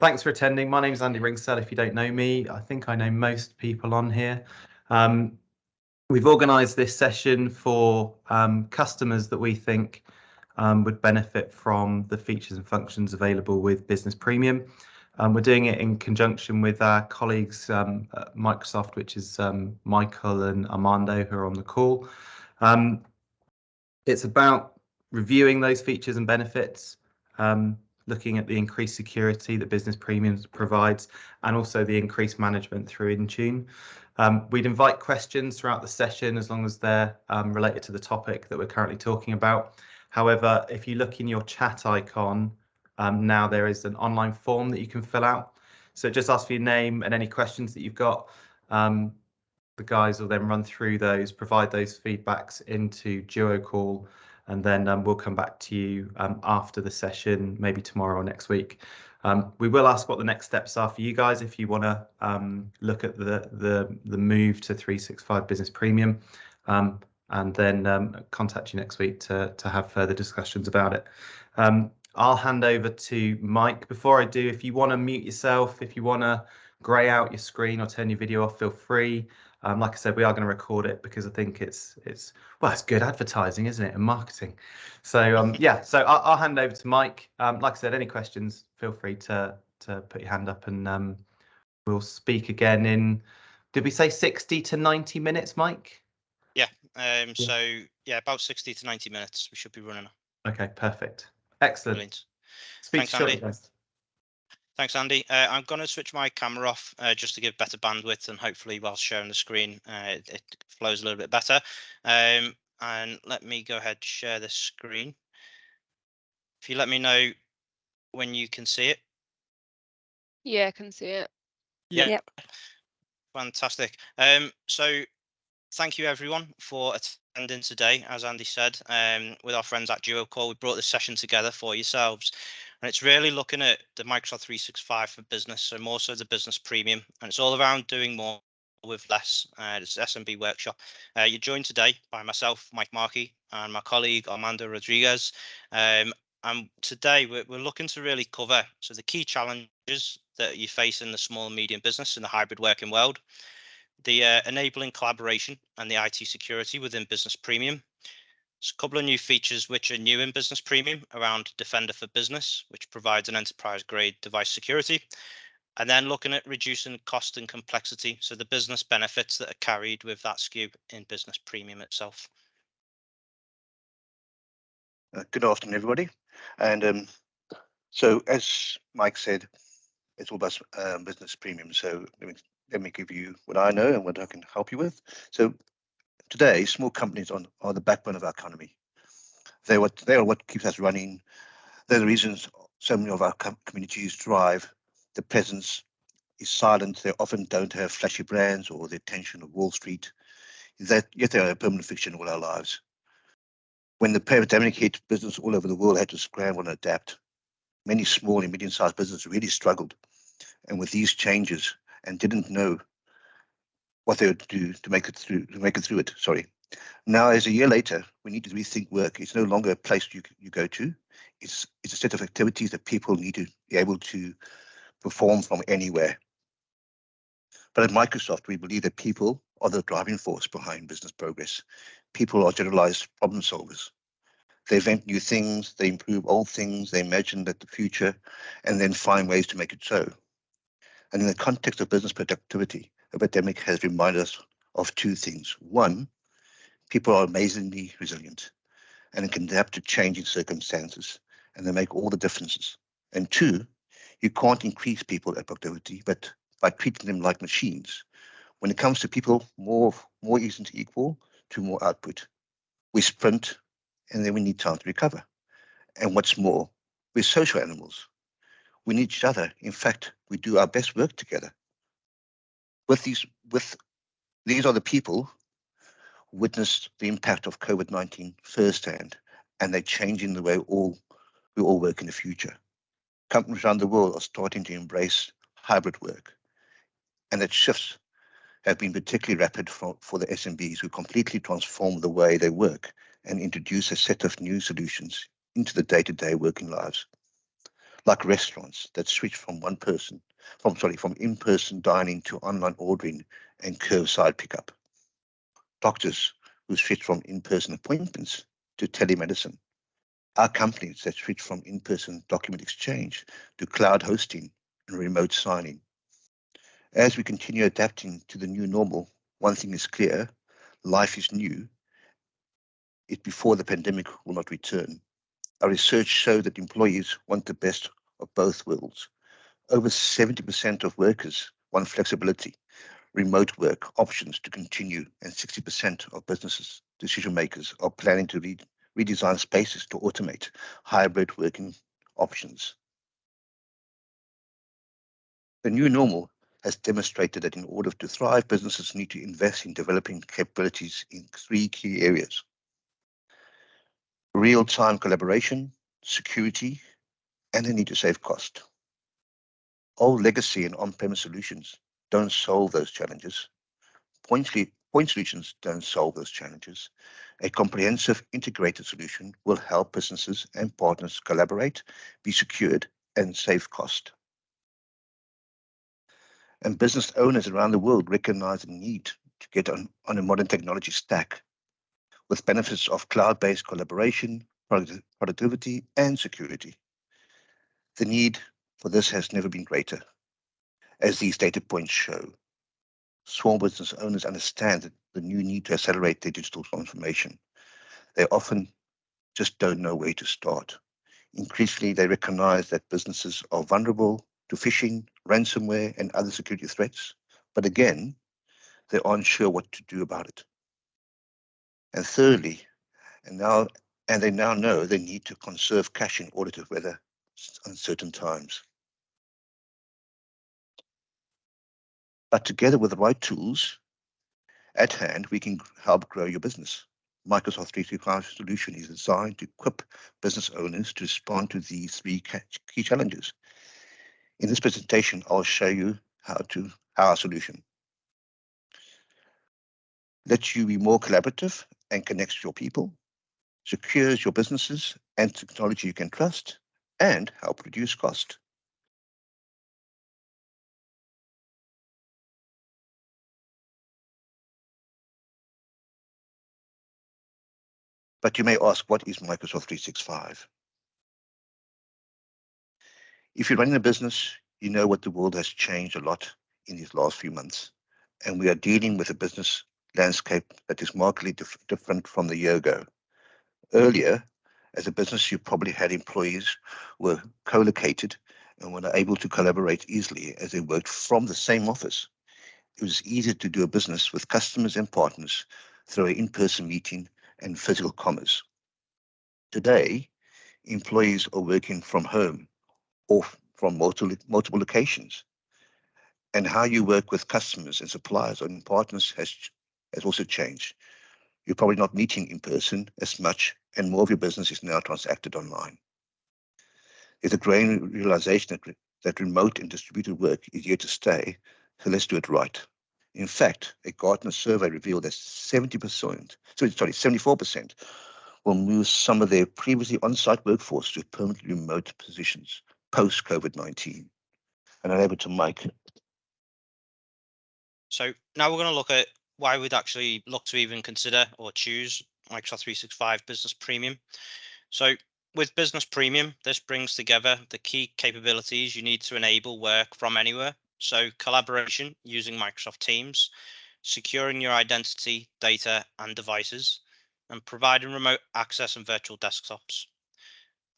Thanks for attending. My name is Andy Ringsell. If you don't know me, I think I know most people on here. We've organised this session for customers that we think would benefit from the features and functions available with Business Premium. We're doing it in conjunction with our colleagues at Microsoft, which is Michael and Armando, who are on the call. It's about reviewing those features and benefits, looking at the increased security that Business Premium provides, and also the increased management through Intune. We'd invite questions throughout the session as long as they're related to the topic that we're currently talking about. However, if you look in your chat icon, now there is an online form that you can fill out. So just ask for your name and any questions that you've got. The guys will then run through those, provide those feedbacks into Duo Call, and then we'll come back to you after the session, maybe tomorrow or next week. We will ask what the next steps are for you guys if you want to look at the move to 365 Business Premium, and then contact you next week to have further discussions about it. I'll hand over to Mike. Before I do, if you want to mute yourself, if you want to grey out your screen or turn your video off, feel free. Like I said, we are going to record it because I think it's good advertising, isn't it, and marketing. So yeah, so I'll hand over to Mike. Like I said, any questions, feel free to put your hand up, and we'll speak again in, did we say 60 to 90 minutes, Mike? Yeah. So yeah, about 60 to 90 minutes we should be running. Okay, perfect. Excellent. Brilliant. Speak shortly, guys. Thanks, Andy. I'm going to switch my camera off just to give better bandwidth, and hopefully while sharing the screen it flows a little bit better. And let me go ahead and share this screen. If you let me know when you can see it. Yeah, I can see it. Yeah. Yep. Fantastic. So thank you everyone for attending today. As Andy said, with our friends at Duo Call, we brought this session together for yourselves. And it's really looking at the Microsoft 365 for business, so more so the Business Premium. And it's all around doing more with less. It's SMB Workshop. You're joined today by myself, Mike Markey, and my colleague, Armando Rodriguez. And today we're looking to really cover the key challenges that you face in the small and medium business in the hybrid working world, the enabling collaboration and the IT security within Business Premium. There's a couple of new features which are new in Business Premium around Defender for Business, which provides an enterprise-grade device security, and then looking at reducing cost and complexity, so the business benefits that are carried with that SKU in Business Premium itself. Good afternoon, everybody. And so, as Mike said, it's all about Business Premium. So let me give you what I know and what I can help you with. So today, small companies are the backbone of our economy. They are what keeps us running. They're the reasons so many of our communities thrive. The presence is silent. They often don't have flashy brands or the attention of Wall Street. Yet they are a permanent fixture in all our lives. When the pandemic hit, business all over the world had to scramble and adapt. Many small and medium-sized businesses really struggled, and with these changes, and didn't know what they would do to make it through it. Sorry. Now, as a year later, we need to rethink work. It's no longer a place you go to. It's a set of activities that people need to be able to perform from anywhere. But at Microsoft, we believe that people are the driving force behind business progress. People are generalized problem solvers. They invent new things, they improve old things, they imagine that the future, and then find ways to make it so. And in the context of business productivity, the pandemic has reminded us of two things. One, people are amazingly resilient and can adapt to changing circumstances, and they make all the differences. And two, you can't increase people at productivity, but by treating them like machines. When it comes to people, more isn't equal to more output. We sprint, and then we need time to recover. And what's more, we're social animals. We need each other. In fact, we do our best work together. These are the people who witnessed the impact of COVID-19 firsthand, and they're changing the way we all work in the future. Companies around the world are starting to embrace hybrid work, and that shifts have been particularly rapid for the SMBs, who completely transform the way they work and introduce a set of new solutions into the day-to-day working lives. like restaurants that switch from in-person dining to online ordering and curbside pickup. Doctors who switch from in-person appointments to telemedicine. Our companies that switch from in-person document exchange to cloud hosting and remote signing. As we continue adapting to the new normal, one thing is clear, life is new. It before the pandemic will not return. Our research showed that employees want the best of both worlds. Over 70% of workers want flexibility, remote work options to continue, and 60% of businesses decision makers are planning to redesign spaces to automate hybrid working options. The new normal has demonstrated that in order to thrive, businesses need to invest in developing capabilities in 3 key areas: real-time collaboration, security, and they need to save cost. Old legacy and on-premise solutions don't solve those challenges. Point solutions don't solve those challenges. A comprehensive integrated solution will help businesses and partners collaborate, be secured, and save cost. And business owners around the world recognize the need to get on a modern technology stack with benefits of cloud-based collaboration, productivity, and security. The need for this has never been greater, as these data points show. Small business owners understand the new need to accelerate their digital transformation. They often just don't know where to start. Increasingly, they recognize that businesses are vulnerable to phishing, ransomware, and other security threats. But again, they aren't sure what to do about it. And thirdly, they now know they need to conserve cash in order to weather uncertain times. But together with the right tools at hand, we can help grow your business. Microsoft 365 solution is designed to equip business owners to respond to these 3 key challenges. In this presentation, I'll show you how our solution lets you be more collaborative and connects your people, secures your businesses and technology you can trust, and help reduce cost. But you may ask, what is Microsoft 365? If you're running a business, you know what the world has changed a lot in these last few months, and we are dealing with a business landscape that is markedly different from the year ago. Earlier, as a business, you probably had employees who were co-located and were able to collaborate easily as they worked from the same office. It was easier to do a business with customers and partners through an in-person meeting and physical commerce. Today, employees are working from home or from multiple locations. And how you work with customers and suppliers and partners has also changed. You're probably not meeting in person as much, and more of your business is now transacted online. There's a growing realization that remote and distributed work is here to stay, so let's do it right. In fact, a Gartner survey revealed that 74% will move some of their previously on-site workforce to permanently remote positions post-COVID-19. And I'm able to Mike. So now we're going to look at why we'd actually look to even consider or choose Microsoft 365 Business Premium. So with Business Premium, this brings together the key capabilities you need to enable work from anywhere. So collaboration using Microsoft Teams, securing your identity, data, and devices, and providing remote access and virtual desktops.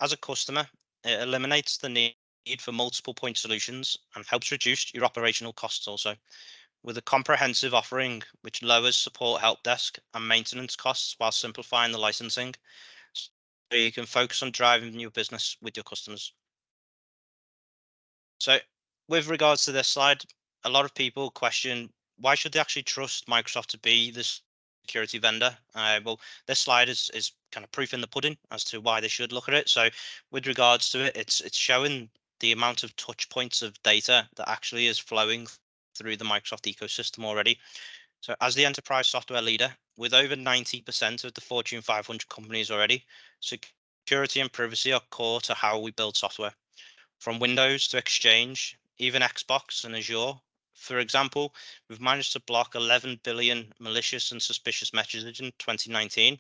As a customer, it eliminates the need for multiple point solutions and helps reduce your operational costs also. With a comprehensive offering which lowers support help desk and maintenance costs while simplifying the licensing, so you can focus on driving your business with your customers. So with regards to this slide, a lot of people question, why should they actually trust Microsoft to be this security vendor? Well, this slide is kind of proof in the pudding as to why they should look at it. So with regards to it, it's showing the amount of touch points of data that actually is flowing through the Microsoft ecosystem already. So as the enterprise software leader, with over 90% of the Fortune 500 companies already, security and privacy are core to how we build software. from Windows to Exchange, even Xbox and Azure. For example, we've managed to block 11 billion malicious and suspicious messages in 2019,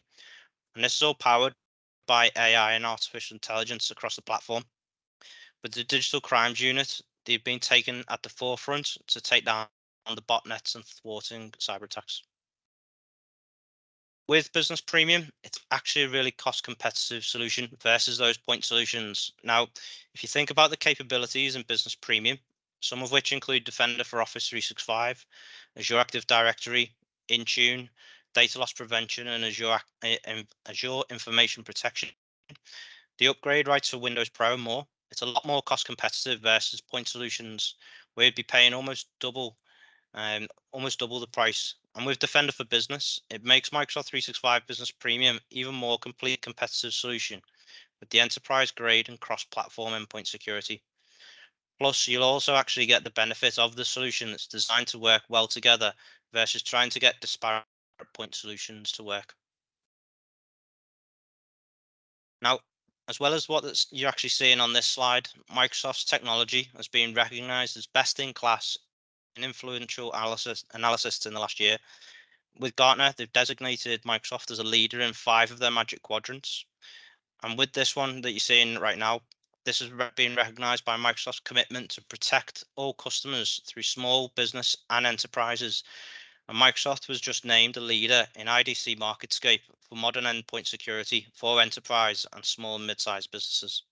and this is all powered by AI and artificial intelligence across the platform. With the Digital Crimes Unit, they've been taken at the forefront to take down the botnets and thwarting cyber attacks. With Business Premium, it's actually a really cost competitive solution versus those point solutions. Now, if you think about the capabilities in Business Premium, some of which include Defender for Office 365, Azure Active Directory, Intune, data loss prevention, and Azure Information Protection, the upgrade rights for Windows Pro and more, it's a lot more cost competitive versus point solutions, where you'd be paying almost double the price. And with Defender for Business, it makes Microsoft 365 Business Premium even more complete competitive solution with the enterprise grade and cross-platform endpoint security. Plus, you'll also actually get the benefit of the solution that's designed to work well together versus trying to get disparate point solutions to work. Now, as well as what you're actually seeing on this slide, Microsoft's technology has been recognized as best in class in influential analysis in the last year. With Gartner, they've designated Microsoft as a leader in 5 of their Magic Quadrants. And with this one that you're seeing right now, this has been recognized by Microsoft's commitment to protect all customers through small business and enterprises. And Microsoft was just named a leader in IDC MarketScape for modern endpoint security for enterprise and small and mid-sized businesses.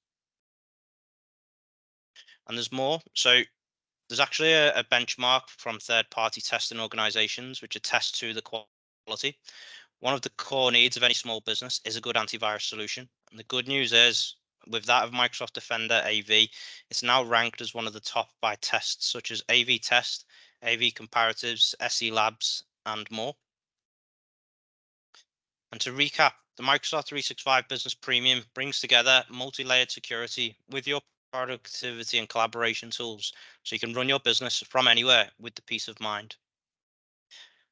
And there's more. So there's actually a benchmark from third-party testing organizations which attest to the quality. One of the core needs of any small business is a good antivirus solution. And the good news is, with that of Microsoft Defender AV, it's now ranked as one of the top by tests such as AV Test, AV Comparatives, SE Labs, and more. And to recap, the Microsoft 365 Business Premium brings together multi-layered security with your productivity and collaboration tools, so you can run your business from anywhere with the peace of mind.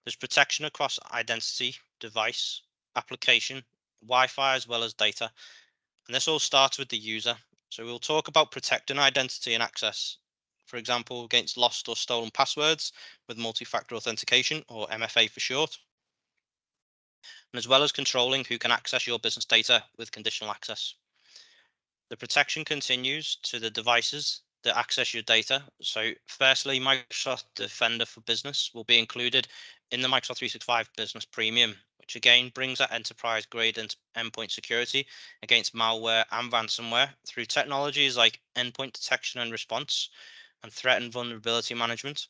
There's protection across identity, device, application, Wi-Fi, as well as data. And this all starts with the user. So we'll talk about protecting identity and access, for example, against lost or stolen passwords with multi-factor authentication, or MFA for short. And as well as controlling who can access your business data with conditional access. The protection continues to the devices that access your data. So firstly, Microsoft Defender for Business will be included in the Microsoft 365 Business Premium, which again brings that enterprise grade endpoint security against malware and ransomware through technologies like endpoint detection and response and threat and vulnerability management.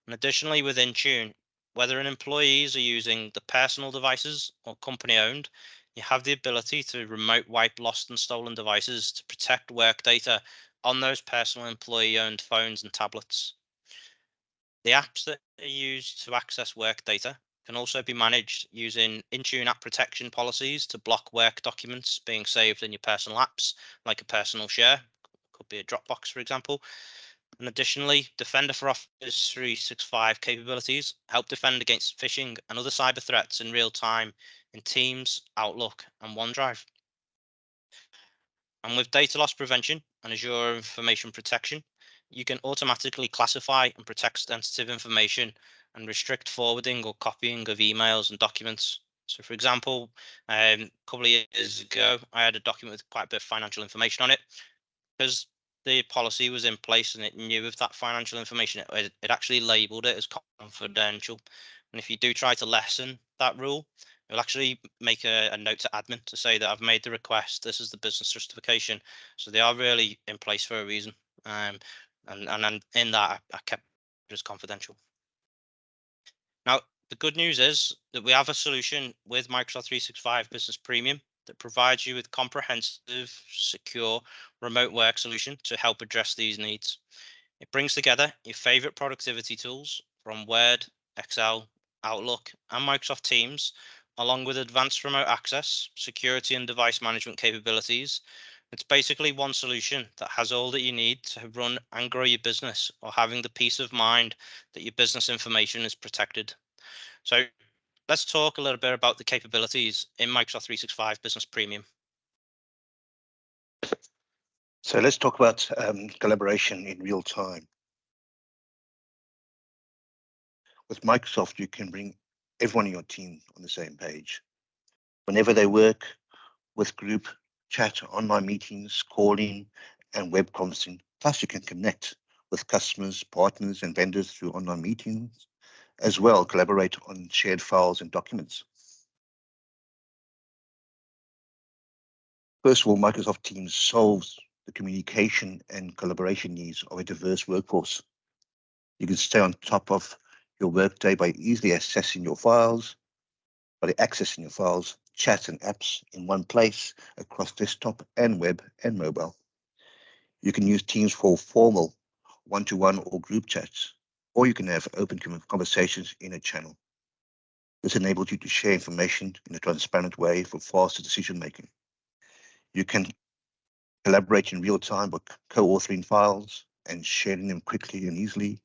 And additionally, with Intune, whether employees are using the personal devices or company owned, you have the ability to remote wipe lost and stolen devices to protect work data on those personal employee owned phones and tablets. The apps that are used to access work data can also be managed using Intune app protection policies to block work documents being saved in your personal apps, like a personal share, could be a Dropbox, for example. And additionally, Defender for Office 365 capabilities help defend against phishing and other cyber threats in real time in Teams, Outlook, and OneDrive. And with data loss prevention and Azure Information Protection, you can automatically classify and protect sensitive information and restrict forwarding or copying of emails and documents. So, for example, a couple of years ago, I had a document with quite a bit of financial information on it. Because the policy was in place and it knew of that financial information, it actually labeled it as confidential. And if you do try to lessen that rule, it'll actually make a note to admin to say that I've made the request. This is the business justification. So they are really in place for a reason. And in that, I kept it as confidential. Now, the good news is that we have a solution with Microsoft 365 Business Premium that provides you with comprehensive, secure remote work solution to help address these needs. It brings together your favorite productivity tools from Word, Excel, Outlook, and Microsoft Teams, along with advanced remote access, security, and device management capabilities. It's basically one solution that has all that you need to run and grow your business, or having the peace of mind that your business information is protected. So let's talk a little bit about the capabilities in Microsoft 365 Business Premium. So let's talk about collaboration in real time. With Microsoft, you can bring everyone in your team on the same page. Whenever they work with group chat, online meetings, calling, and web conferencing. Plus, you can connect with customers, partners, and vendors through online meetings, as well collaborate on shared files and documents. First of all, Microsoft Teams solves the communication and collaboration needs of a diverse workforce. You can stay on top of your workday by easily accessing your files, chats and apps in one place across desktop and web and mobile. You can use Teams for formal one-to-one or group chats, or you can have open conversations in a channel. This enables you to share information in a transparent way for faster decision making. You can collaborate in real time by co-authoring files and sharing them quickly and easily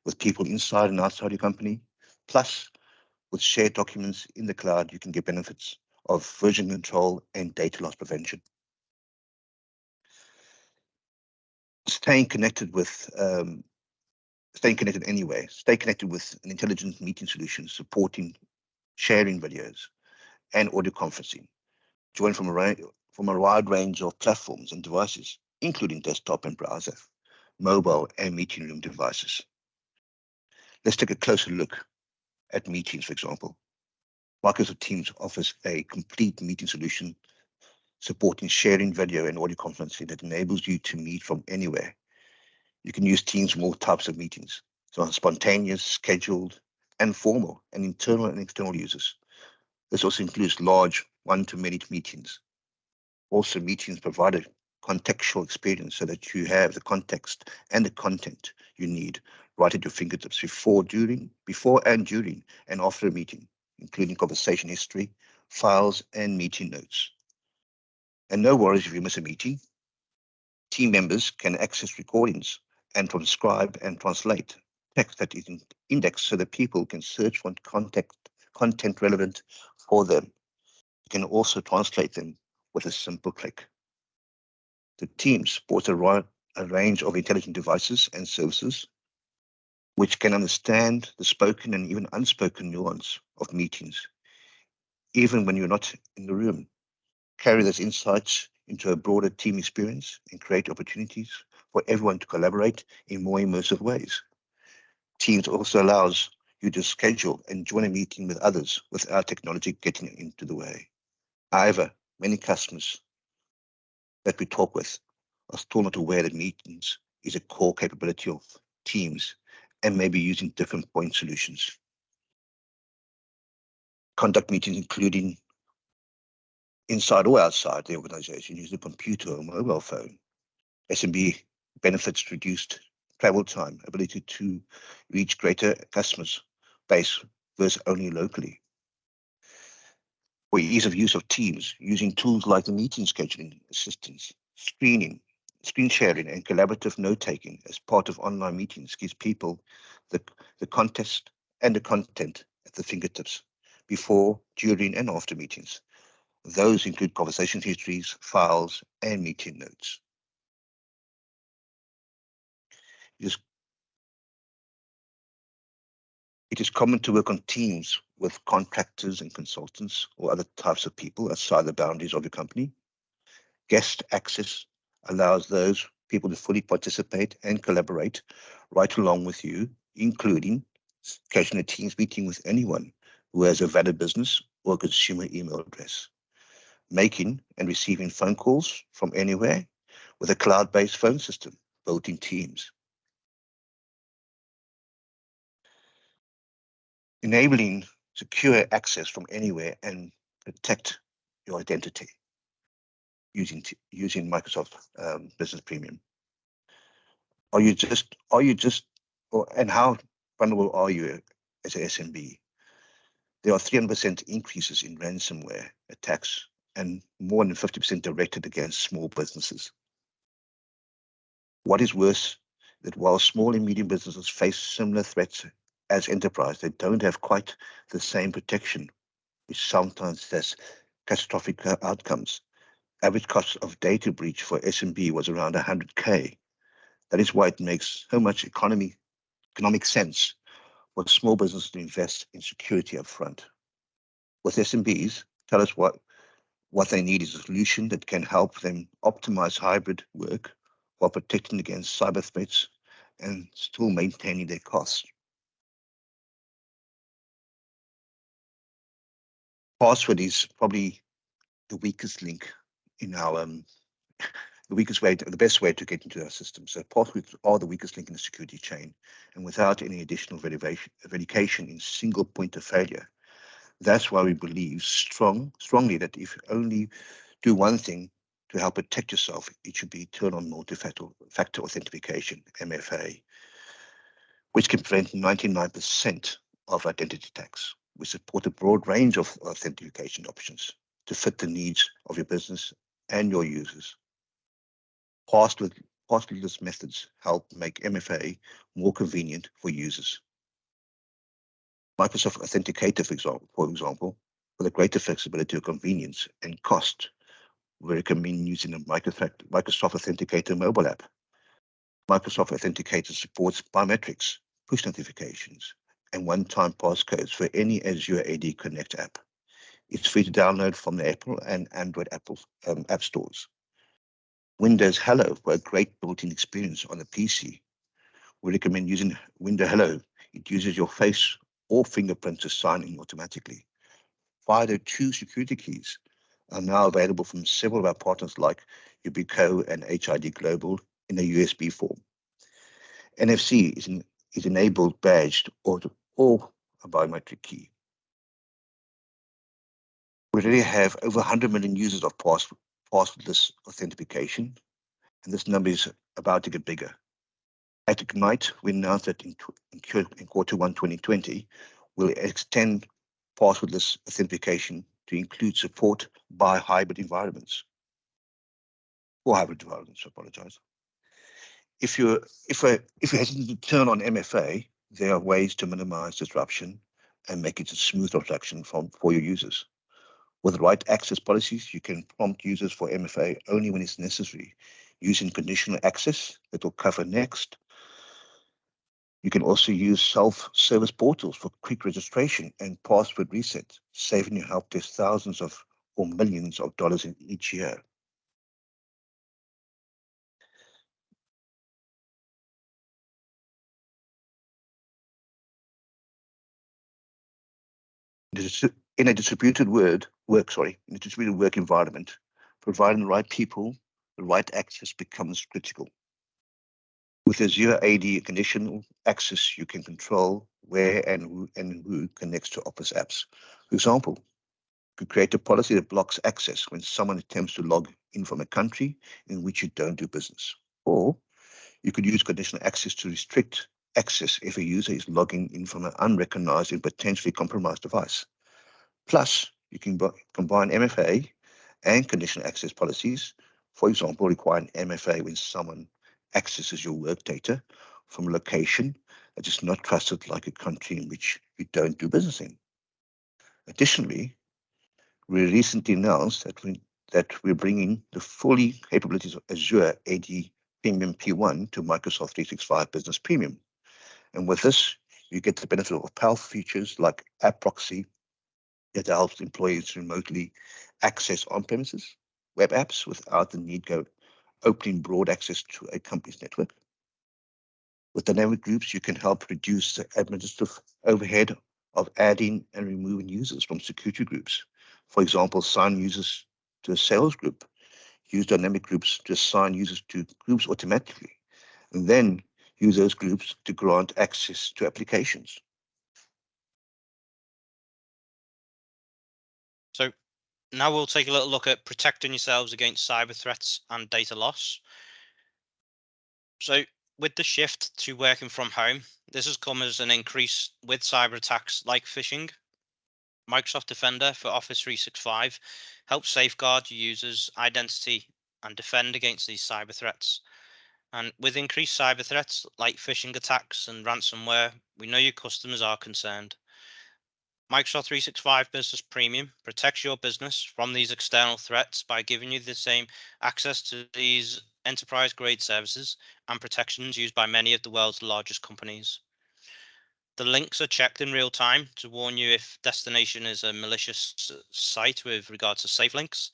with people inside and outside your company. Plus, with shared documents in the cloud, you can get benefits of version control and data loss prevention. Staying connected anyway. Stay connected with an intelligent meeting solution supporting sharing videos and audio conferencing. Join from a wide range of platforms and devices, including desktop and browser, mobile and meeting room devices. Let's take a closer look at meetings, for example. Microsoft Teams offers a complete meeting solution supporting sharing video and audio conferencing that enables you to meet from anywhere. You can use Teams for all types of meetings, so spontaneous, scheduled, and formal, and internal and external users. This also includes large one-to-many meetings. Also, meetings provide a contextual experience so that you have the context and the content you need right at your fingertips before and during and after a meeting, including conversation history, files, and meeting notes. And no worries if you miss a meeting. Team members can access recordings and transcribe and translate text that is indexed so that people can search for content relevant for them. You can also translate them with a simple click. The team supports a range of intelligent devices and services which can understand the spoken and even unspoken nuance of meetings, even when you're not in the room. Carry those insights into a broader team experience and create opportunities for everyone to collaborate in more immersive ways. Teams also allows you to schedule and join a meeting with others without technology getting into the way. However, many customers that we talk with are still not aware that meetings is a core capability of Teams and may be using different point solutions. Conduct meetings including inside or outside the organization using a computer or mobile phone. SMB benefits reduced travel time, ability to reach greater customers base versus only locally. For ease of use of Teams, using tools like the meeting scheduling assistance, screen sharing, and collaborative note-taking as part of online meetings gives people the context and the content at the fingertips before, during, and after meetings. Those include conversation histories, files, and meeting notes. It is common to work on teams with contractors and consultants or other types of people outside the boundaries of your company. Guest access allows those people to fully participate and collaborate right along with you, including scheduling a Teams meeting with anyone who has a valid business or consumer email address. Making and receiving phone calls from anywhere with a cloud-based phone system built in Teams. Enabling secure access from anywhere and protect your identity using Microsoft Business Premium. And how vulnerable are you as an SMB? There are 300% increases in ransomware attacks and more than 50% directed against small businesses. What is worse, that while small and medium businesses face similar threats as enterprise, they don't have quite the same protection, which sometimes has catastrophic outcomes. Average cost of data breach for SMB was around 100K. That is why it makes so much economic sense for small businesses to invest in security up front. With SMBs, tell us what they need is a solution that can help them optimize hybrid work while protecting against cyber threats and still maintaining their costs. Password is probably the weakest link in our the best way to get into our system. So passwords are the weakest link in the security chain, and without any additional verification in single point of failure. That's why we believe strongly that if you only do one thing to help protect yourself, it should be turn on multi-factor authentication, MFA, which can prevent 99% of identity attacks. We support a broad range of authentication options to fit the needs of your business and your users. Passwordless methods help make MFA more convenient for users. Microsoft Authenticator, for example, for the greater flexibility of convenience and cost, we recommend using a Microsoft Authenticator mobile app. Microsoft Authenticator supports biometrics, push notifications, and one-time passcodes for any Azure AD Connect app. It's free to download from the Apple and Android app stores. Windows Hello for a great built-in experience on a PC. We recommend using Windows Hello. It uses your face or fingerprint to sign in automatically. FIDO2 security keys are now available from several of our partners like Ubico and HID Global in a USB form. NFC is enabled badged or a biometric key. We already have over 100 million users of passwordless authentication, and this number is about to get bigger. At Ignite, we announced that in quarter 1 2020, we'll extend passwordless authentication to include support by hybrid environments. Or hybrid environments, I apologize. If you're hesitant to turn on MFA, there are ways to minimize disruption and make it a smooth transaction for your users. With the right access policies, you can prompt users for MFA only when it's necessary, using conditional access that will cover next. You can also use self-service portals for quick registration and password reset, saving your help desk thousands of or millions of dollars in each year. In a distributed work environment, providing the right people, the right access becomes critical. With Azure AD conditional access, you can control where and who connects to Office apps. For example, you could create a policy that blocks access when someone attempts to log in from a country in which you don't do business. Or you could use conditional access to restrict access if a user is logging in from an unrecognized and potentially compromised device. Plus, you can combine MFA and conditional access policies. For example, requiring MFA when someone accesses your work data from a location that is not trusted, like a country in which you don't do business in. Additionally, we recently announced that we're bringing the fully capabilities of Azure AD Premium P1 to Microsoft 365 Business Premium. And with this, you get the benefit of powerful features like App Proxy that helps employees remotely access on-premises web apps without the need of opening broad access to a company's network. With dynamic groups, you can help reduce the administrative overhead of adding and removing users from security groups. For example, assign users to a sales group, use dynamic groups to assign users to groups automatically, and then use those groups to grant access to applications. So now we'll take a little look at protecting yourselves against cyber threats and data loss. So with the shift to working from home, this has come as an increase with cyber attacks like phishing. Microsoft Defender for Office 365 helps safeguard your users' identity and defend against these cyber threats. And with increased cyber threats like phishing attacks and ransomware, we know your customers are concerned. Microsoft 365 Business Premium protects your business from these external threats by giving you the same access to these enterprise-grade services and protections used by many of the world's largest companies. The links are checked in real time to warn you if destination is a malicious site with regards to safe links.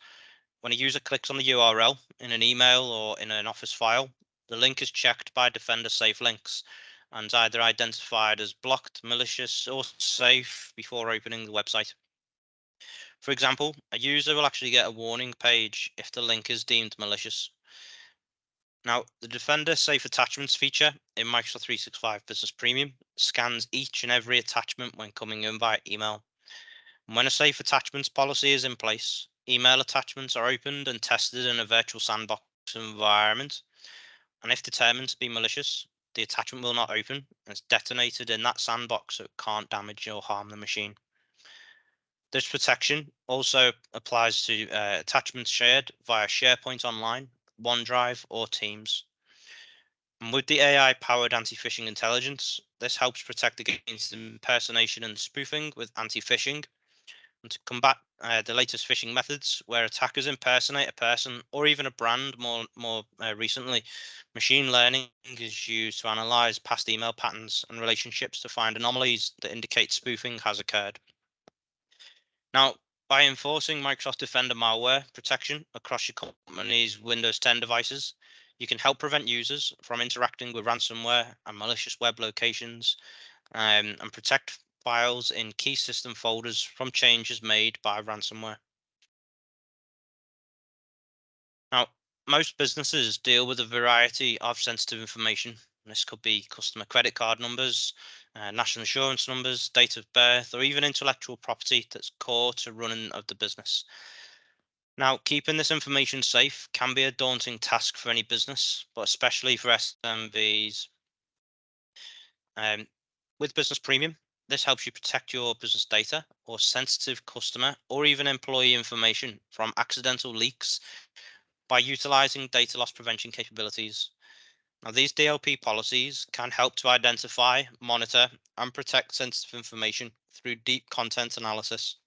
When a user clicks on the URL in an email or in an Office file, the link is checked by Defender Safe Links and either identified as blocked, malicious, or safe before opening the website. For example, a user will actually get a warning page if the link is deemed malicious. Now, the Defender Safe Attachments feature in Microsoft 365 Business Premium scans each and every attachment when coming in via email. And when a safe attachments policy is in place, email attachments are opened and tested in a virtual sandbox environment. And if determined to be malicious, the attachment will not open and it's detonated in that sandbox so it can't damage or harm the machine. This protection also applies to attachments shared via SharePoint Online, OneDrive, or Teams. And with the AI-powered anti-phishing intelligence, this helps protect against impersonation and spoofing with anti-phishing, and to combat the latest phishing methods where attackers impersonate a person or even a brand. More recently, machine learning is used to analyze past email patterns and relationships to find anomalies that indicate spoofing has occurred. Now, by enforcing Microsoft Defender malware protection across your company's Windows 10 devices, you can help prevent users from interacting with ransomware and malicious web locations, and protect files in key system folders from changes made by ransomware. Now, most businesses deal with a variety of sensitive information. This could be customer credit card numbers, national insurance numbers, date of birth, or even intellectual property that's core to running of the business. Now, keeping this information safe can be a daunting task for any business, but especially for SMBs. With Business Premium, this helps you protect your business data or sensitive customer or even employee information from accidental leaks by utilizing data loss prevention capabilities. Now, these DLP policies can help to identify, monitor, and protect sensitive information through deep content analysis.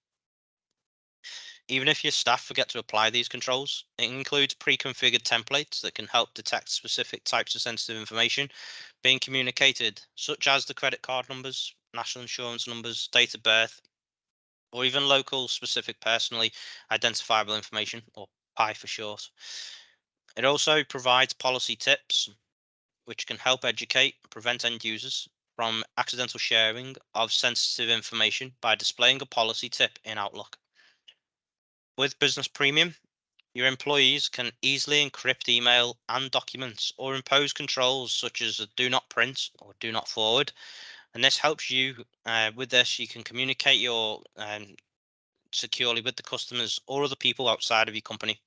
Even if your staff forget to apply these controls, it includes pre-configured templates that can help detect specific types of sensitive information being communicated, such as the credit card numbers, national insurance numbers, date of birth, or even local specific personally identifiable information, or PI for short. It also provides policy tips, which can help educate and prevent end users from accidental sharing of sensitive information by displaying a policy tip in Outlook. With Business Premium, your employees can easily encrypt email and documents or impose controls such as a do not print or do not forward. And this helps you, with this, you can communicate your securely with the customers or other people outside of your company,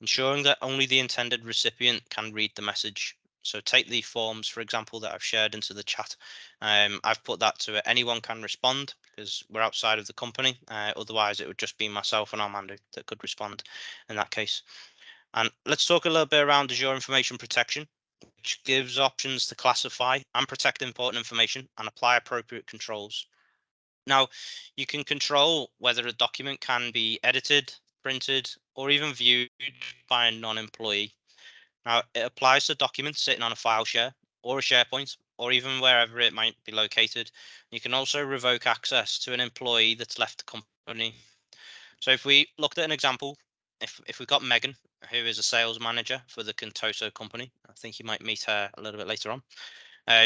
ensuring that only the intended recipient can read the message. So take the forms, for example, that I've shared into the chat. I've put that to anyone can respond because we're outside of the company. Otherwise, it would just be myself and Armando that could respond in that case. And let's talk a little bit around Azure Information Protection, which gives options to classify and protect important information and apply appropriate controls. Now, you can control whether a document can be edited, printed, or even viewed by a non-employee. Now, it applies to documents sitting on a file share or a SharePoint, or even wherever it might be located. You can also revoke access to an employee that's left the company. So if we looked at an example, if we've got Megan, who is a sales manager for the Contoso company, I think you might meet her a little bit later on.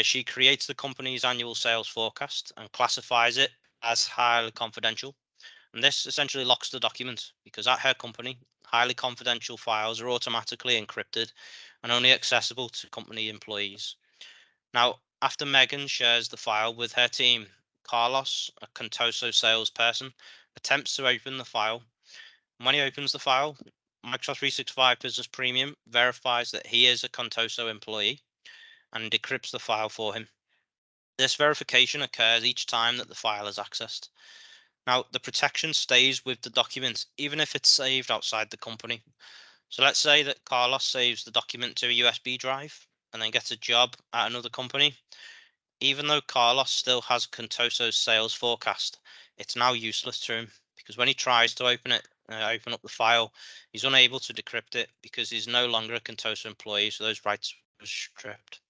She creates the company's annual sales forecast and classifies it as highly confidential. And this essentially locks the document because at her company, highly confidential files are automatically encrypted and only accessible to company employees. Now, after Megan shares the file with her team, Carlos, a Contoso salesperson, attempts to open the file. When he opens the file, Microsoft 365 Business Premium verifies that he is a Contoso employee and decrypts the file for him. This verification occurs each time that the file is accessed. Now, the protection stays with the document, even if it's saved outside the company. So let's say that Carlos saves the document to a USB drive and then gets a job at another company. Even though Carlos still has Contoso's sales forecast, it's now useless to him, because when he tries to open up the file, he's unable to decrypt it because he's no longer a Contoso employee, so those rights were stripped.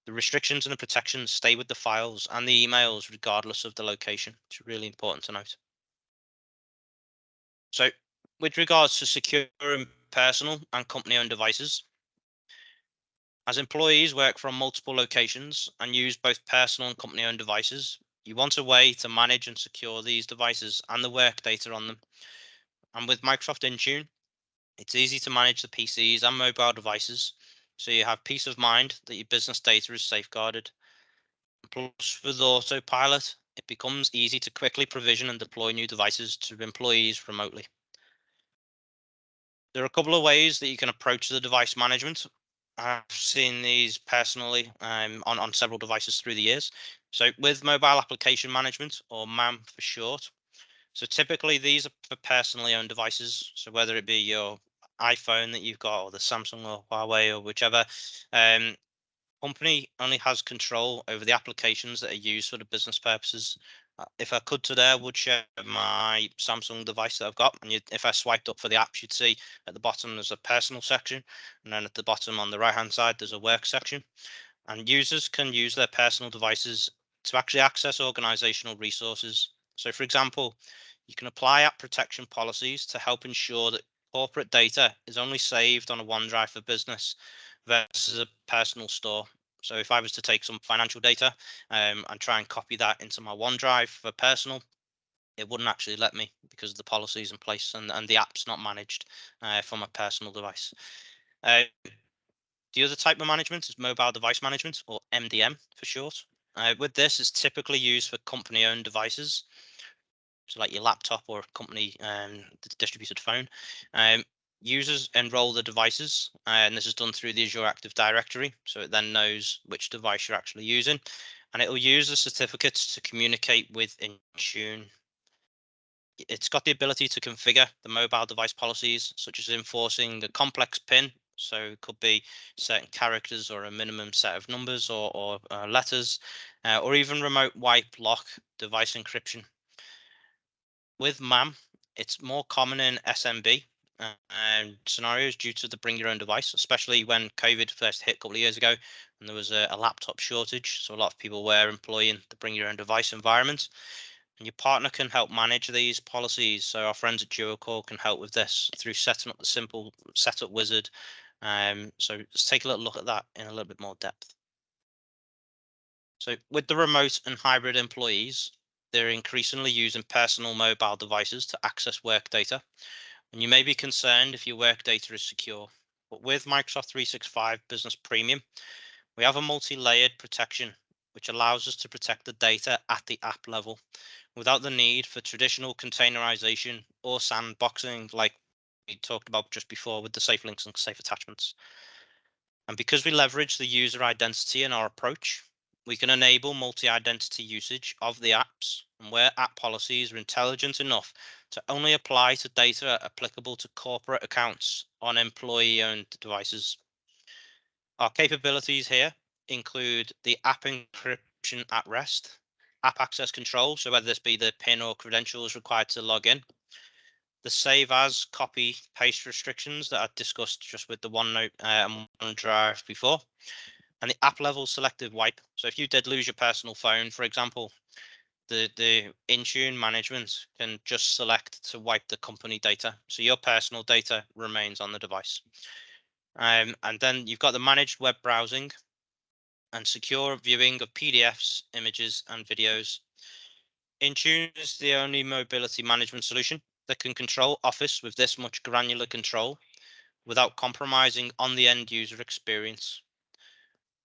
The restrictions and the protections stay with the files and the emails regardless of the location, which is really important to note. So with regards to securing personal and company-owned devices, as employees work from multiple locations and use both personal and company-owned devices, you want a way to manage and secure these devices and the work data on them. And with Microsoft Intune, it's easy to manage the PCs and mobile devices, so you have peace of mind that your business data is safeguarded. Plus, with Autopilot, it becomes easy to quickly provision and deploy new devices to employees remotely. There are a couple of ways that you can approach the device management. I've seen these personally on several devices through the years. So with mobile application management, or MAM for short. So typically these are for personally owned devices. So whether it be your iPhone that you've got, or the Samsung or Huawei or whichever, company only has control over the applications that are used for the business purposes. If I could today, I would share my Samsung device that I've got, and if I swiped up for the apps, you'd see at the bottom there's a personal section, and then at the bottom on the right hand side there's a work section. And users can use their personal devices to actually access organizational resources. So for example, you can apply app protection policies to help ensure that corporate data is only saved on a OneDrive for business versus a personal store. So if I was to take some financial data and try and copy that into my OneDrive for personal, it wouldn't actually let me because of the policies in place, and the app's not managed from a personal device. The other type of management is mobile device management, or MDM for short. With this, it's typically used for company-owned devices, so like your laptop or a company distributed phone. Users enroll the devices, and this is done through the Azure Active Directory, so it then knows which device you're actually using, and it will use the certificates to communicate with Intune. It's got the ability to configure the mobile device policies, such as enforcing a complex PIN, so it could be certain characters or a minimum set of numbers or letters, or even remote wipe lock device encryption. With MAM, it's more common in SMB scenarios due to the bring your own device, especially when COVID first hit a couple of years ago and there was a laptop shortage. So a lot of people were employing the bring your own device environment. And your partner can help manage these policies. So our friends at DuoCore can help with this through setting up the simple setup wizard. So let's take a little look at that in a little bit more depth. So with the remote and hybrid employees, they're increasingly using personal mobile devices to access work data. And you may be concerned if your work data is secure. But with Microsoft 365 Business Premium, we have a multi-layered protection, which allows us to protect the data at the app level without the need for traditional containerization or sandboxing like we talked about just before with the safe links and safe attachments. And because we leverage the user identity in our approach, we can enable multi-identity usage of the apps, and where app policies are intelligent enough to only apply to data applicable to corporate accounts on employee-owned devices. Our capabilities here include the app encryption at rest, app access control, so whether this be the PIN or credentials required to log in, the save as, copy, paste restrictions that I discussed just with the OneNote and OneDrive before, and the app level selective wipe. So if you did lose your personal phone, for example, the Intune management can just select to wipe the company data, so your personal data remains on the device. And then you've got the managed web browsing and secure viewing of PDFs, images, and videos. Intune is the only mobility management solution that can control Office with this much granular control without compromising on the end user experience.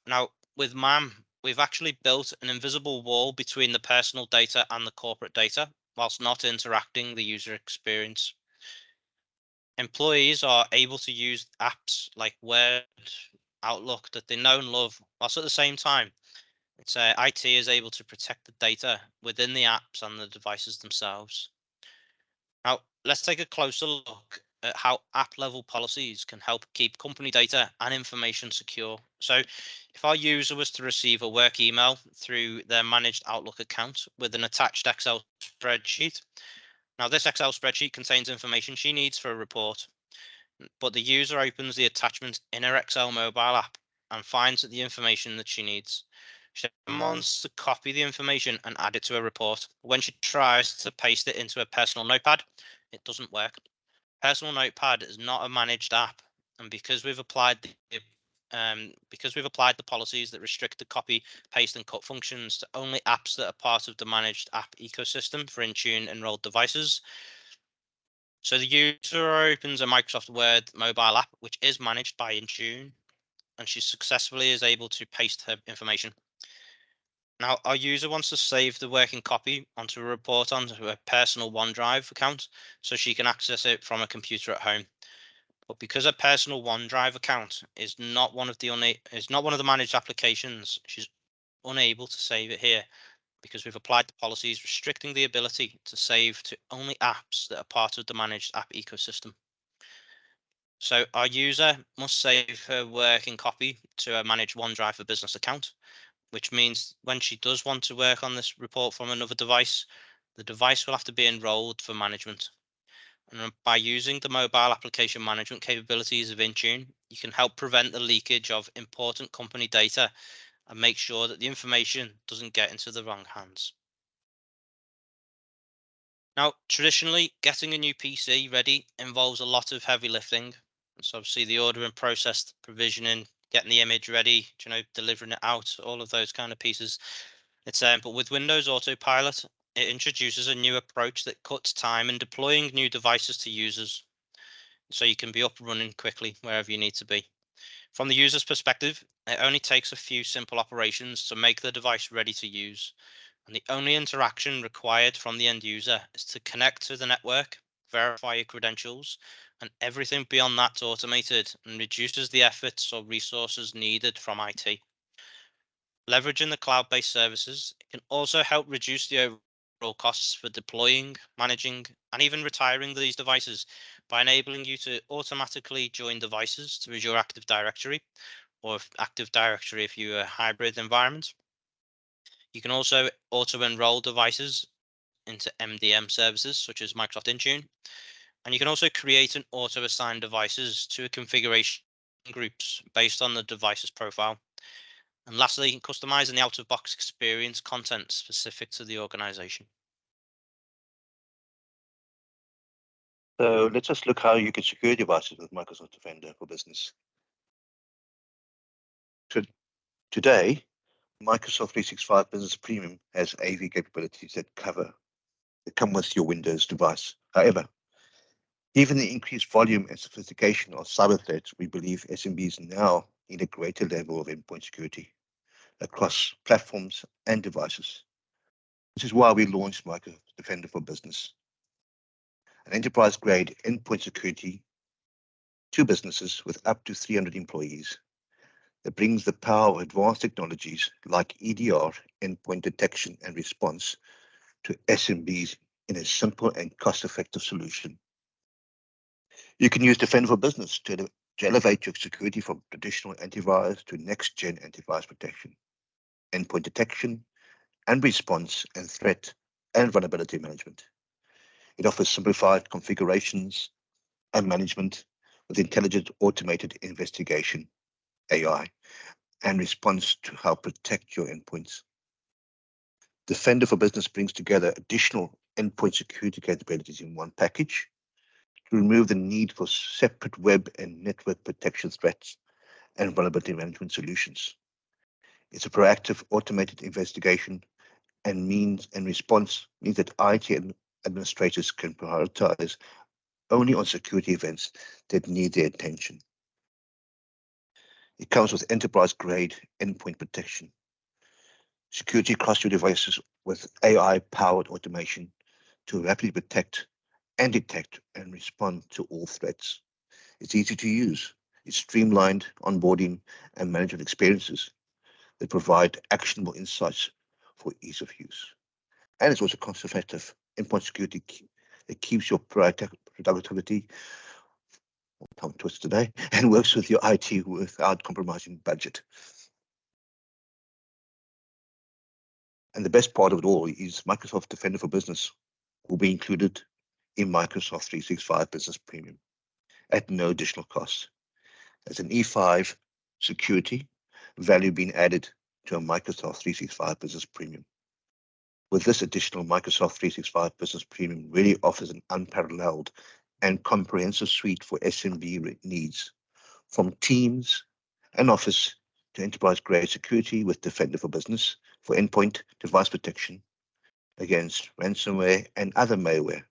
Now, with MAM, we've actually built an invisible wall between the personal data and the corporate data, whilst not interacting the user experience. Employees are able to use apps like Word, Outlook that they know and love, whilst at the same time, IT is able to protect the data within the apps and the devices themselves. Now, let's take a closer look at how app level policies can help keep company data and information secure. So if our user was to receive a work email through their managed Outlook account with an attached Excel spreadsheet, now this Excel spreadsheet contains information she needs for a report, but the user opens the attachment in her Excel mobile app and finds the information that she needs. She then wants to copy the information and add it to a report. When she tries to paste it into a personal notepad, it doesn't work. Personal Notepad is not a managed app, and because we've applied the policies that restrict the copy, paste, and cut functions to only apps that are part of the managed app ecosystem for Intune enrolled devices. So the user opens a Microsoft Word mobile app, which is managed by Intune, and she successfully is able to paste her information. Now, our user wants to save the working copy onto a report onto her personal OneDrive account so she can access it from a computer at home. But because her personal OneDrive account is not one of the managed applications, she's unable to save it here because we've applied the policies restricting the ability to save to only apps that are part of the managed app ecosystem. So our user must save her working copy to a managed OneDrive for Business account, which means when she does want to work on this report from another device, the device will have to be enrolled for management. And by using the mobile application management capabilities of Intune, you can help prevent the leakage of important company data and make sure that the information doesn't get into the wrong hands. Now, traditionally, getting a new PC ready involves a lot of heavy lifting. So obviously the ordering process, provisioning, getting the image ready, delivering it out, all of those kind of pieces. But with Windows Autopilot, it introduces a new approach that cuts time in deploying new devices to users, so you can be up and running quickly wherever you need to be. From the user's perspective, it only takes a few simple operations to make the device ready to use. And the only interaction required from the end user is to connect to the network, verify your credentials, and everything beyond that's automated and reduces the efforts or resources needed from IT. Leveraging the cloud-based services can also help reduce the overall costs for deploying, managing, and even retiring these devices by enabling you to automatically join devices to Azure Active Directory, or Active Directory if you're a hybrid environment. You can also auto-enroll devices into MDM services such as Microsoft Intune, and you can also create and auto-assign devices to a configuration groups based on the device's profile. And lastly, customizing the out-of-box experience content specific to the organization. So let's just look how you can secure devices with Microsoft Defender for Business. So today, Microsoft 365 Business Premium has AV capabilities that come with your Windows device. However, given the increased volume and sophistication of cyber threats, we believe SMBs now need a greater level of endpoint security across platforms and devices. This is why we launched Microsoft Defender for Business, an enterprise-grade endpoint security to businesses with up to 300 employees that brings the power of advanced technologies like EDR, endpoint detection and response, to SMBs in a simple and cost-effective solution. You can use Defender for Business to elevate your security from traditional antivirus to next-gen antivirus protection, endpoint detection and response, and threat and vulnerability management. It offers simplified configurations and management with intelligent automated investigation, AI, and response to help protect your endpoints. Defender for Business brings together additional endpoint security capabilities in one package to remove the need for separate web and network protection threats and vulnerability management solutions. It's a proactive automated investigation and response means that IT administrators can prioritize only on security events that need their attention. It comes with enterprise-grade endpoint protection, security across your devices with AI-powered automation to rapidly detect and respond to all threats. It's easy to use. It's streamlined onboarding and management experiences that provide actionable insights for ease of use. And it's also cost-effective endpoint security that keeps your productivity tongue twist today, and works with your IT without compromising budget. And the best part of it all is Microsoft Defender for Business will be included in Microsoft 365 Business Premium at no additional cost. As an E5 security value being added to a Microsoft 365 Business Premium. With this additional Microsoft 365 Business Premium really offers an unparalleled and comprehensive suite for SMB needs, from Teams and Office to enterprise-grade security with Defender for Business for endpoint device protection against ransomware and other malware.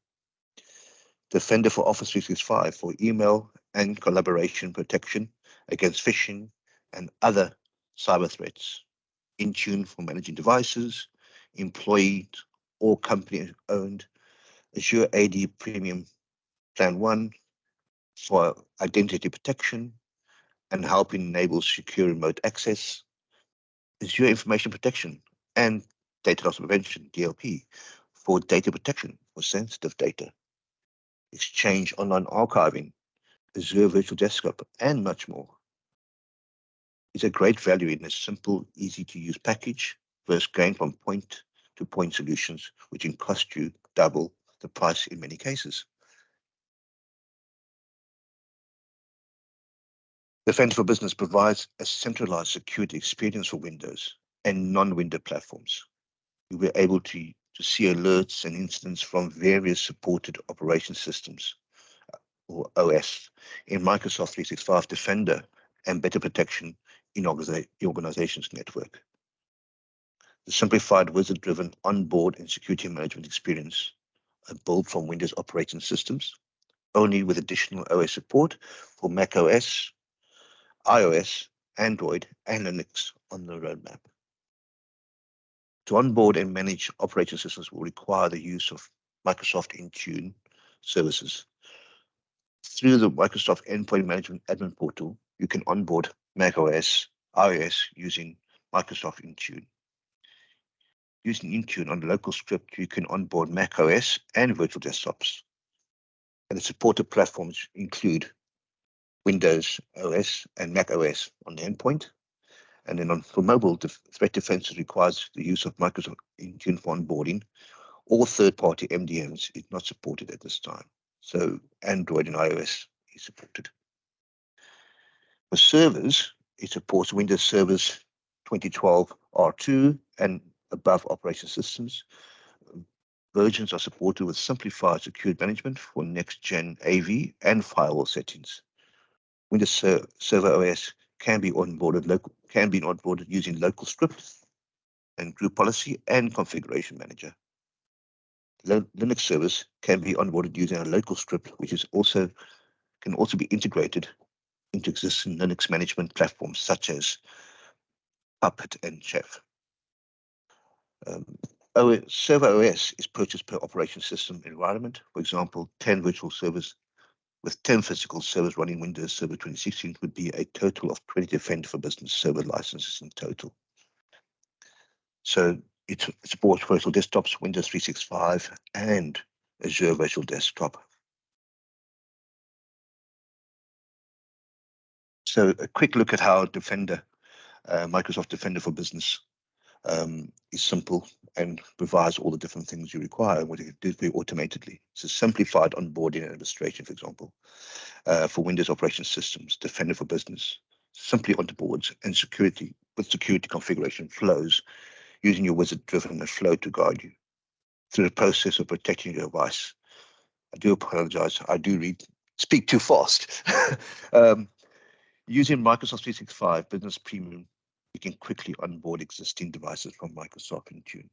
Defender for Office 365 for email and collaboration protection against phishing and other cyber threats. Intune for managing devices, employee or company-owned. Azure AD Premium Plan 1 for identity protection and helping enable secure remote access. Azure Information Protection and Data Loss Prevention, DLP, for data protection for sensitive data. Exchange Online Archiving, Azure Virtual Desktop, and much more. It's a great value in a simple, easy-to-use package versus going from point-to-point solutions, which can cost you double the price in many cases. Defender for Business provides a centralized security experience for Windows and non-Windows platforms. You'll be able to see alerts and incidents from various supported operation systems, or OS, in Microsoft 365 Defender and better protection in the organization's network. The simplified wizard-driven onboard and security management experience are built from Windows operating systems, only with additional OS support for Mac OS, iOS, Android, and Linux on the roadmap. To onboard and manage operating systems will require the use of Microsoft Intune services. Through the Microsoft Endpoint Management Admin Portal, you can onboard macOS, iOS using Microsoft Intune. Using Intune on the local script, you can onboard macOS and virtual desktops. And the supported platforms include Windows OS and Mac OS on the endpoint. And then for mobile, threat defense requires the use of Microsoft Intune for onboarding. All third-party MDMs is not supported at this time. So Android and iOS is supported. For servers, it supports Windows Servers 2012 R2 and above operation systems. Versions are supported with simplified security management for next-gen AV and firewall settings. Windows Server OS can be onboarded using local scripts and group policy and configuration manager. Linux servers can be onboarded using a local script, which can also be integrated into existing Linux management platforms such as Puppet and Chef. Server OS is purchased per operation system environment. For example, 10 virtual servers with 10 physical servers running Windows Server 2016 would be a total of 20 Defender for Business server licenses in total. So it supports virtual desktops, Windows 365, and Azure Virtual Desktop. So a quick look at how Defender, Microsoft Defender for Business is simple and provides all the different things you require and what you can do very automatically. So simplified onboarding and administration, for example, for Windows operating systems, Defender for Business, simply onboards and security configuration flows using your wizard-driven flow to guide you through the process of protecting your device. I do apologize. I do speak too fast. Using Microsoft 365 Business Premium, you can quickly onboard existing devices from Microsoft Intune.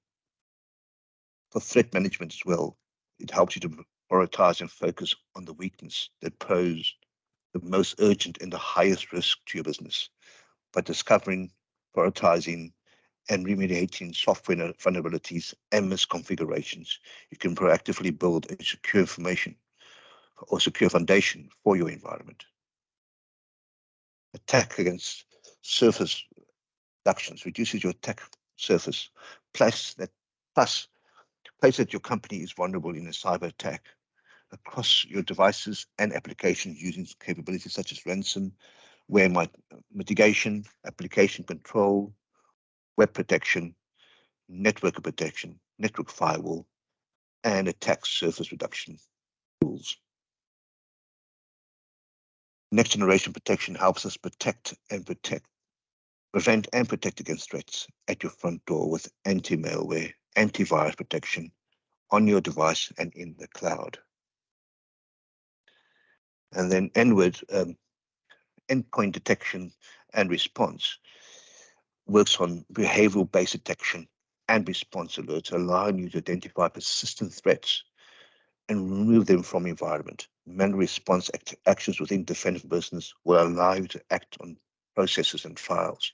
For threat management as well, it helps you to prioritize and focus on the weakness that pose the most urgent and the highest risk to your business. By discovering, prioritizing, and remediating software vulnerabilities and misconfigurations, you can proactively build a secure information or secure foundation for your environment. Attack against surface reductions reduces your attack surface. Place that your company is vulnerable in a cyber attack across your devices and applications using capabilities such as ransomware mitigation, application control, web protection, network protection, network firewall, and attack surface reduction tools. Next generation protection helps us prevent and protect against threats at your front door with anti-malware, antivirus protection on your device and in the cloud. And then endpoint detection and response works on behavioral-based detection and response alerts, allowing you to identify persistent threats and remove them from the environment. Manual response actions within Defender for Business will allow you to act on processes and files,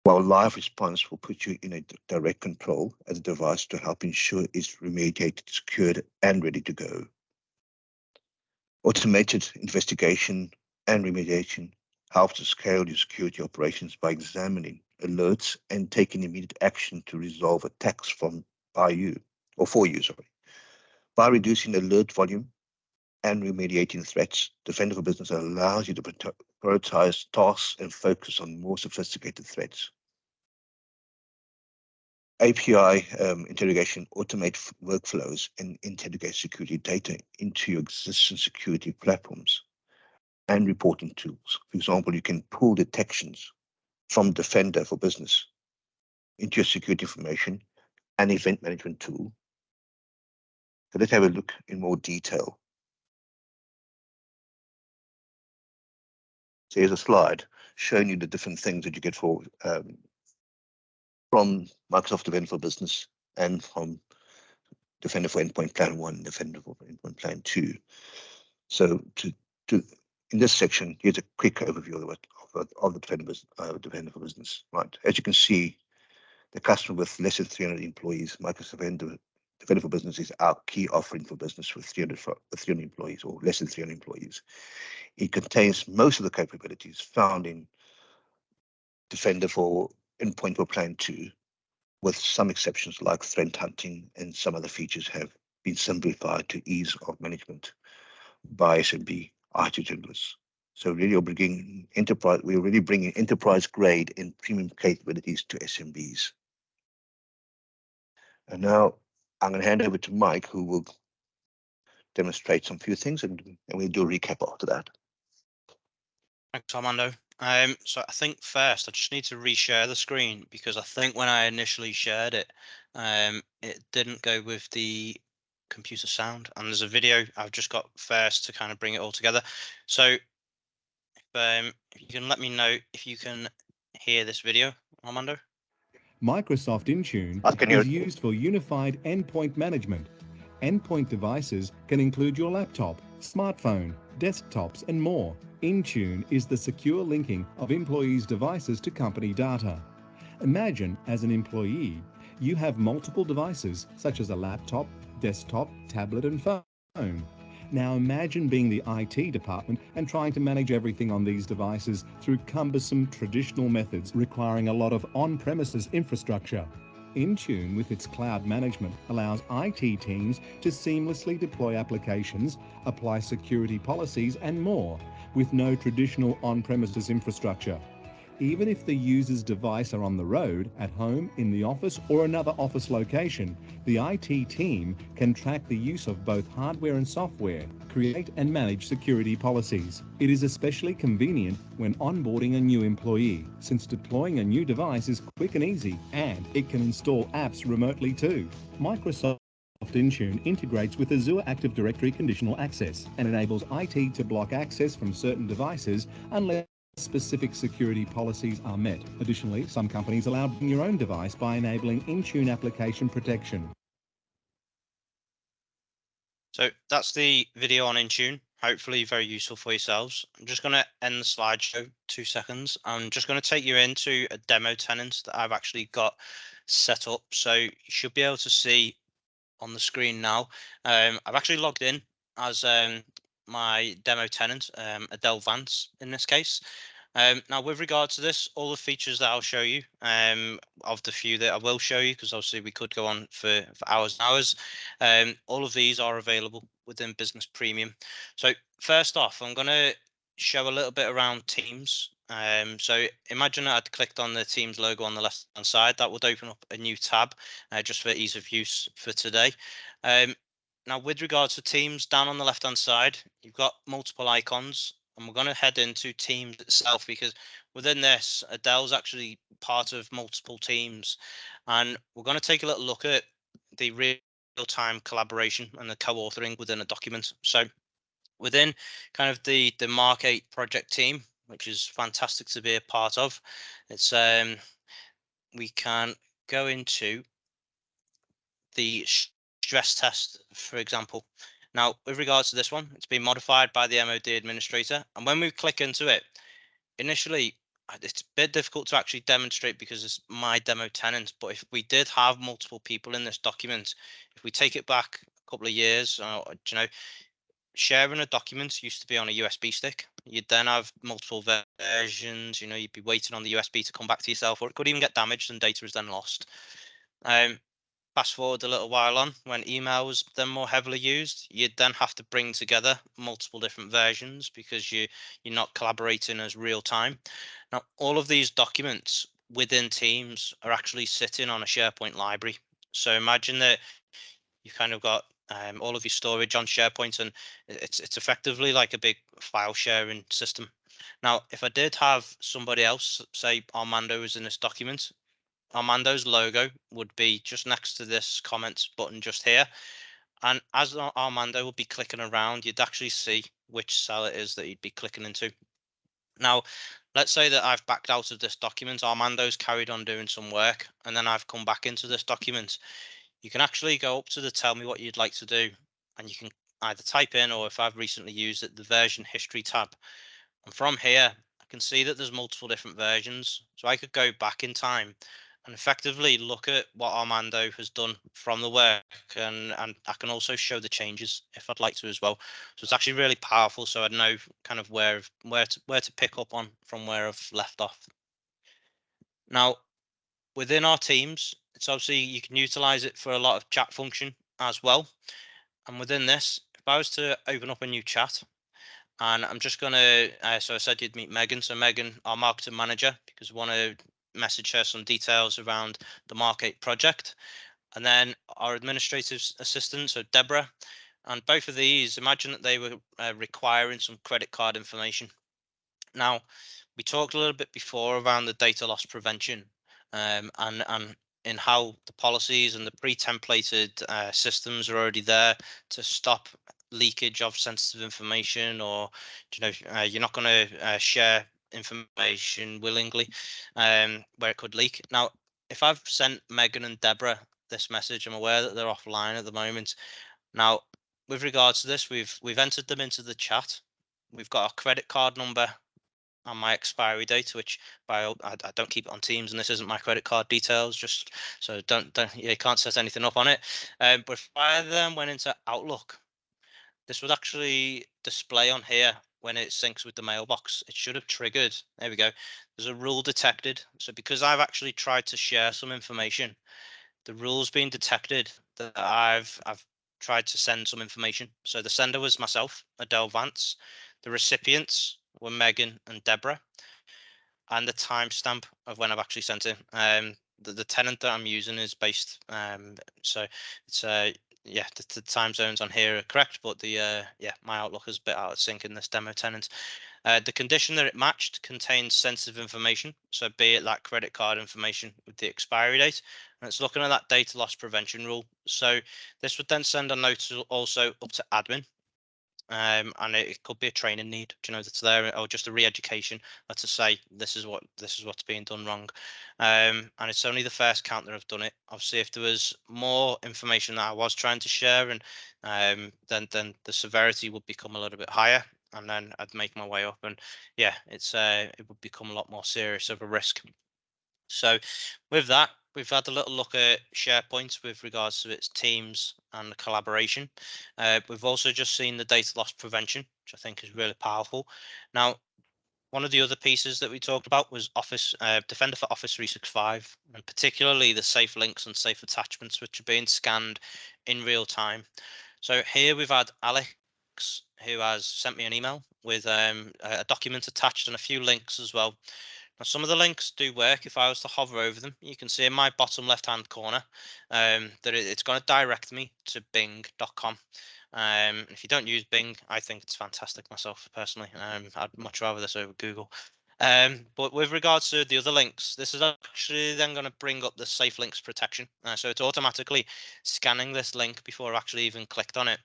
while live response will put you in a direct control as a device to help ensure it's remediated, secured, and ready to go. Automated investigation and remediation helps to scale your security operations by examining alerts and taking immediate action to resolve attacks for you. By reducing alert volume and remediating threats, Defender for Business allows you to prioritize tasks and focus on more sophisticated threats. API interrogation automate workflows and integrate security data into your existing security platforms and reporting tools. For example, you can pull detections from Defender for Business into your security information and event management tool. So let's have a look in more detail. So here's a slide showing you the different things that you get from Microsoft Defender for Business and from Defender for Endpoint Plan 1, Defender for Endpoint Plan 2. So in this section, here's a quick overview of the Defender for Business. Right, as you can see, the customer with less than 300 employees, Microsoft Defender for Business is our key offering for business with 300 employees or less than 300 employees. It contains most of the capabilities found in Defender for Endpoint for Plan 2, with some exceptions like threat hunting and some other features have been simplified to ease of management by SMB IT generalists. So really we're really bringing enterprise grade and premium capabilities to SMBs. And now I'm going to hand over to Mike, who will demonstrate some few things, and we'll do a recap after that. Thanks, Armando. So I think first I just need to reshare the screen because I think when I initially shared it, it didn't go with the computer sound, and there's a video I've just got first to kind of bring it all together. So if you can let me know if you can hear this video, Armando. Microsoft Intune is used for unified endpoint management. Endpoint devices can include your laptop, smartphone, desktops, and more. Intune is the secure linking of employees' devices to company data. Imagine, as an employee, you have multiple devices, such as a laptop, desktop, tablet, and phone. Now imagine being the IT department and trying to manage everything on these devices through cumbersome traditional methods requiring a lot of on-premises infrastructure. Intune, with its cloud management, allows IT teams to seamlessly deploy applications, apply security policies, and more, with no traditional on-premises infrastructure. Even if the user's device are on the road, at home, in the office, or another office location, the IT team can track the use of both hardware and software, create and manage security policies. It is especially convenient when onboarding a new employee, since deploying a new device is quick and easy, and it can install apps remotely too. Microsoft Intune integrates with Azure Active Directory Conditional Access and enables IT to block access from certain devices unless specific security policies are met. Additionally, some companies allow bring your own device by enabling Intune application protection. So that's the video on Intune. Hopefully very useful for yourselves. I'm just going to end the slideshow 2 seconds. I'm just going to take you into a demo tenant that I've actually got set up. So you should be able to see on the screen now. I've actually logged in as my demo tenant, Adele Vance in this case. Now, with regard to this, all the features that I'll show you, of the few that I will show you, because obviously we could go on for hours and hours, all of these are available within Business Premium. So first off, I'm going to show a little bit around Teams. So imagine I'd clicked on the Teams logo on the left hand side. That would open up a new tab just for ease of use for today. Now, with regards to Teams, down on the left hand side, you've got multiple icons, and we're going to head into Teams itself, because within this, Adele's actually part of multiple teams, and we're going to take a little look at the real-time collaboration and the co-authoring within a document. So within kind of the Mark 8 project team, which is fantastic to be a part of, it's we can go into the stress test, for example. Now, with regards to this one, it's been modified by the MOD administrator, and when we click into it, initially it's a bit difficult to actually demonstrate because it's my demo tenant. But if we did have multiple people in this document, if we take it back a couple of years, sharing a document used to be on a USB stick. You'd then have multiple versions. You'd be waiting on the USB to come back to yourself, or it could even get damaged and data is then lost. Fast forward a little while on, when email was then more heavily used, you'd then have to bring together multiple different versions because you're not collaborating as real time. Now, all of these documents within Teams are actually sitting on a SharePoint library. So imagine that you've kind of got all of your storage on SharePoint, and it's effectively like a big file sharing system. Now, if I did have somebody else, say Armando was in this document, Armando's logo would be just next to this comments button just here. And as Armando would be clicking around, you'd actually see which cell it is that he'd be clicking into. Now, let's say that I've backed out of this document, Armando's carried on doing some work, and then I've come back into this document. You can actually go up to the tell me what you'd like to do, and you can either type in, or if I've recently used it, the version history tab. And from here, I can see that there's multiple different versions. So I could go back in time and effectively look at what Armando has done from the work, and I can also show the changes if I'd like to as well. So it's actually really powerful, so I'd know kind of where to pick up on from where I've left off. Now, within our teams, it's obviously you can utilize it for a lot of chat function as well. And within this, if I was to open up a new chat, and I'm just going to, so I said you'd meet Megan. So Megan, our marketing manager, because we want to message her some details around the Mark 8 project. And then our administrative assistant, so Deborah. And both of these, imagine that they were requiring some credit card information. Now, we talked a little bit before around the data loss prevention, and in how the policies and the pre-templated systems are already there to stop leakage of sensitive information, or you're not going to share information willingly where it could leak. Now, if I've sent Megan and Deborah this message, I'm aware that they're offline at the moment. Now, with regards to this, we've entered them into the chat. We've got our credit card number and my expiry date, which I don't keep it on Teams, and this isn't my credit card details, just so you can't set anything up on it. But if I then went into Outlook, this would actually display on here when it syncs with the mailbox. It should have triggered. There we go. There's a rule detected. So because I've actually tried to share some information, the rule's been detected that I've tried to send some information. So the sender was myself, Adele Vance. The recipients were Megan and Deborah, and the timestamp of when I've actually sent it. The tenant that I'm using is based, so it's the time zones on here are correct, but my Outlook is a bit out of sync in this demo tenant. The condition that it matched contains sensitive information, so be it that credit card information with the expiry date, and it's looking at that data loss prevention rule. So this would then send a note also up to admin. And it could be a training need, that's there, or just a re-education, to say this is what's being done wrong. And it's only the first count that I've done it. Obviously, if there was more information that I was trying to share, and then the severity would become a little bit higher, and then I'd make my way up, and it would become a lot more serious of a risk. So with that, we've had a little look at SharePoint with regards to its teams and the collaboration. We've also just seen the data loss prevention, which I think is really powerful. Now, One of the other pieces that we talked about was Office Defender for Office 365, and particularly the safe links and safe attachments, which are being scanned in real time. So here we've had Alex, who has sent me an email with a document attached and a few links as well. Now, some of the links do work. If I was to hover over them, you can see in my bottom left-hand corner that it's going to direct me to bing.com. If you don't use Bing, I think it's fantastic myself, personally. I'd much rather this over Google. But with regards to the other links, this is actually then going to bring up the safe links protection. So it's automatically scanning this link before I've actually even clicked on it.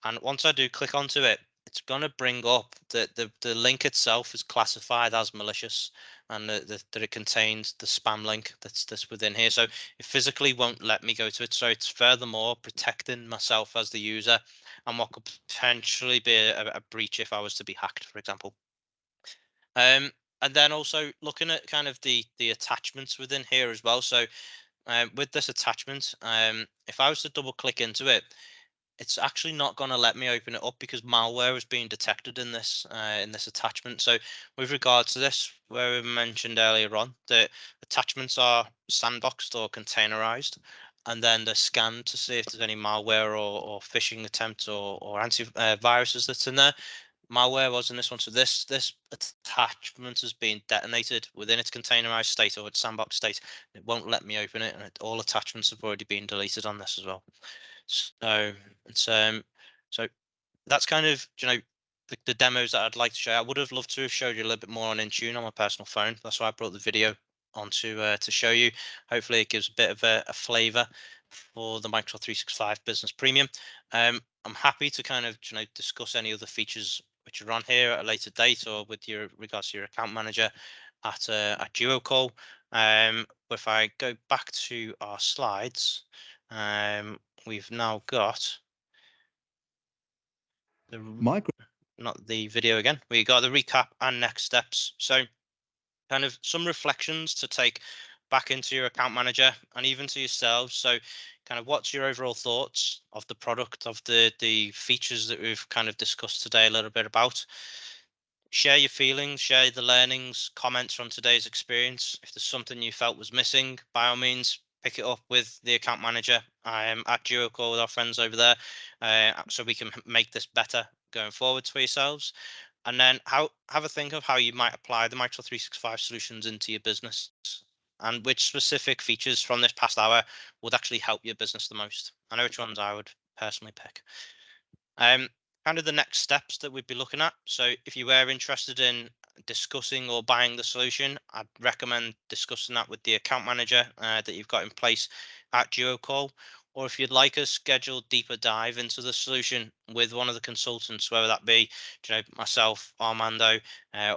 And once I do click onto it, it's going to bring up that the link itself is classified as malicious, and that it contains the spam link that's within here. So it physically won't let me go to it. So it's furthermore protecting myself as the user and what could potentially be a breach if I was to be hacked, for example. And then also looking at kind of the attachments within here as well. So with this attachment, if I was to double click into it, it's actually not going to let me open it up because malware is being detected in this attachment. So with regards to this, where we mentioned earlier on that attachments are sandboxed or containerized, and then they're scanned to see if there's any malware or phishing attempts or antiviruses that's in there. Malware was in this one, so this attachment has been detonated within its containerized state or its sandbox state. It won't let me open it, and all attachments have already been deleted on this as well. So it's so that's kind of the demos that I'd like to show. I would have loved to have showed you a little bit more on Intune on my personal phone. That's why I brought the video onto to show you. Hopefully it gives a bit of a flavour for the Microsoft 365 Business Premium. I'm happy to kind of discuss any other features which are on here at a later date or with regards to your account manager at Duo Call. But if I go back to our slides, we've now got not the video again. We got the recap and next steps. So kind of some reflections to take back into your account manager and even to yourselves. So kind of what's your overall thoughts of the product, of the features that we've kind of discussed today a little bit about. Share your feelings, share the learnings, comments from today's experience. If there's something you felt was missing, by all means, pick it up with the account manager at Duo Call with our friends over there, so we can make this better going forwards for yourselves. And then have a think of how you might apply the Microsoft 365 solutions into your business and which specific features from this past hour would actually help your business the most. I know which ones I would personally pick. Kind of the next steps that we'd be looking at. So if you were interested in discussing or buying the solution, I'd recommend discussing that with the account manager that you've got in place at Duo Call. Or if you'd like a scheduled deeper dive into the solution with one of the consultants, whether that be myself, Armando,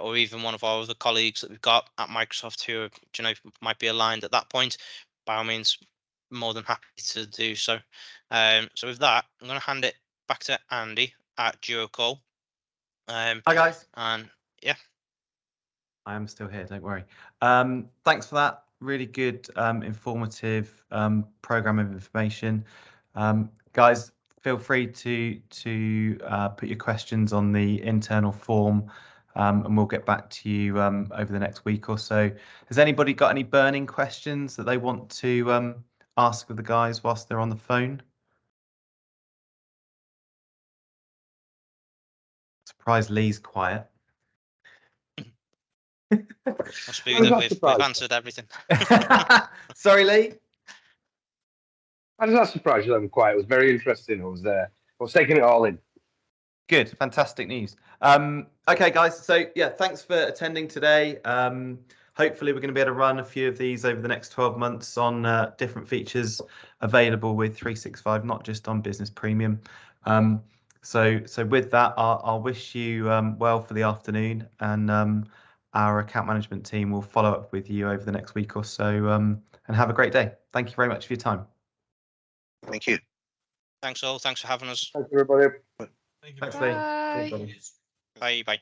or even one of our other colleagues that we've got at Microsoft who might be aligned at that point, by all means, more than happy to do so. So with that, I'm going to hand it back to Andy at Duo Call. Hi guys. And yeah, I am still here, don't worry. Thanks for that really good informative program of information. Guys, feel free to put your questions on the internal form, and we'll get back to you over the next week or so. Has anybody got any burning questions that they want to ask of the guys whilst they're on the phone? Surprised Lee's quiet. must be that we've answered everything. Sorry, Lee. I was not surprised that I'm quiet. It was very interesting. I was taking it all in. Good, fantastic news. Okay, guys. So yeah, thanks for attending today. Hopefully, we're going to be able to run a few of these over the next 12 months on different features available with 365, not just on Business Premium. So with that, I'll wish you well for the afternoon, and our account management team will follow up with you over the next week or so, and have a great day. Thank you very much for your time. Thank you. Thanks all. Thanks for having us. Thanks, everybody. Thanks, Lee. Bye. Cheers, buddy. Bye. Bye.